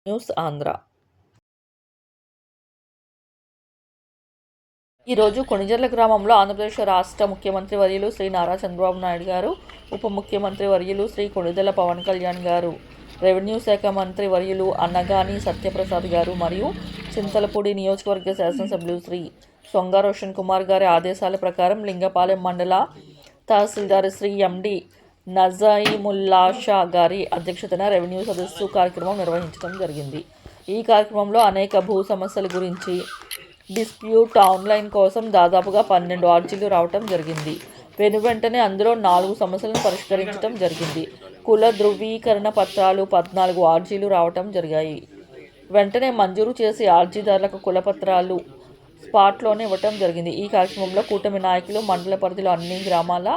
News Andhra. ఈరోజు కొణిజర్ల గ్రామంలో ఆంధ్రప్రదేశ్ రాష్ట్ర ముఖ్యమంత్రి వర్యులు శ్రీ నారా చంద్రబాబు నాయుడు గారు, ఉప ముఖ్యమంత్రి వర్యులు శ్రీ కొణిదెల పవన్ కళ్యాణ్ గారు, రెవెన్యూ శాఖ మంత్రి వర్యులు అన్నగాని సత్యప్రసాద్ గారు మరియు చింతలపూడి నియోజకవర్గ శాసనసభ్యులు శ్రీ సొంగ రోషన్ కుమార్ గారి ఆదేశాల ప్రకారం లింగపాలెం మండల తహసీల్దార్ శ్రీ ఎండి నజీముల్లా షా గారి అధ్యక్షతన రెవెన్యూ సదస్సు కార్యక్రమం నిర్వహించడం జరిగింది. ఈ కార్యక్రమంలో అనేక భూ సమస్యల గురించి డిస్ప్యూట్ ఆన్లైన్ కోసం దాదాపుగా 12 అర్జీలు రావటం జరిగింది. వెంటనే అందులో 4 సమస్యలను పరిష్కరించడం జరిగింది. కుల ధృవీకరణ పత్రాలు 14 అర్జీలు రావటం జరిగాయి. వెంటనే మంజూరు చేసి అర్జీదారులకు కుల పత్రాలు స్పాట్లోనే ఇవ్వటం జరిగింది. ఈ కార్యక్రమంలో కూటమి నాయకులు, మండల పరిధిలో అన్ని గ్రామాల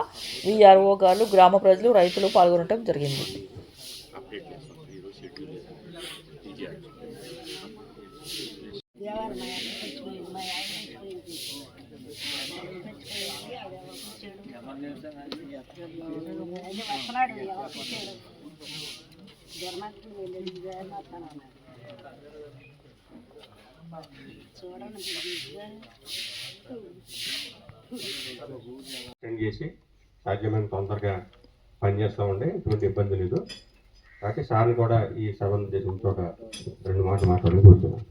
వీఆర్ఓ గారు, గ్రామ ప్రజలు, రైతులు పాల్గొనడం జరిగింది. చేసి సాధ్యమైన తొందరగా పనిచేస్తామండి, ఎటువంటి ఇబ్బంది లేదు. కాబట్టి సార్ని కూడా ఈ సభను ఉద్దేశించి ఒక 2 మాటలు మాట్లాడాలని కోరుతున్నాను.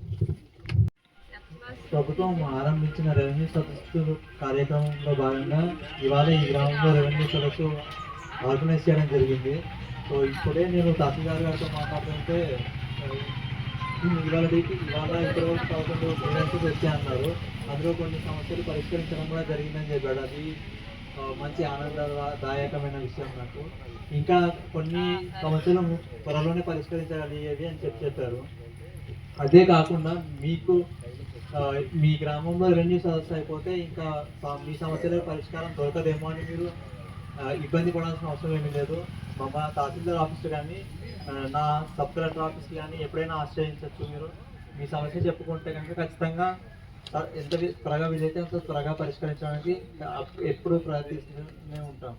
ప్రభుత్వం ఆరంభించిన రెవెన్యూ సదస్సు కార్యక్రమంలో భాగంగా ఇవాళ ఈ గ్రామంలో రెవెన్యూ సదస్సు ఆర్గనైజ్ చేయడం జరిగింది. సో ఇప్పుడే నేను తహసీల్దార్ గారితో మాట్లాడుతుంటే ఇవాళ ఇప్పటివరకు 11 క్లియరెన్సెస్ వచ్చాయి అన్నారు. అందులో కొన్ని సమస్యలు పరిష్కరించడం కూడా జరిగిందని చెప్పాడు. అది మంచి ఆనందదాయకమైన విషయం నాకు. ఇంకా కొన్ని సమస్యలు త్వరలోనే పరిష్కరించగలిగేది అని చెప్పారు. అదే కాకుండా మీకు మీ గ్రామంలో రెవెన్యూ సదస్సు అయిపోతే ఇంకా మీ సమస్యల పరిష్కారం దొరకదేమో అని మీరు ఇబ్బంది పడాల్సిన అవసరం ఏమీ లేదు. మా తహసీల్దార్ ఆఫీస్ కానీ నా సబ్ కలెక్టర్ ఆఫీస్ కానీ ఎప్పుడైనా ఆశ్రయించవచ్చు. మీరు మీ సమస్య చెప్పుకుంటే కనుక ఖచ్చితంగా ఎంత త్వరగా వీలైతే అంత త్వరగా పరిష్కరించడానికి ఎప్పుడు ప్రయత్నిస్తూనే ఉంటాం.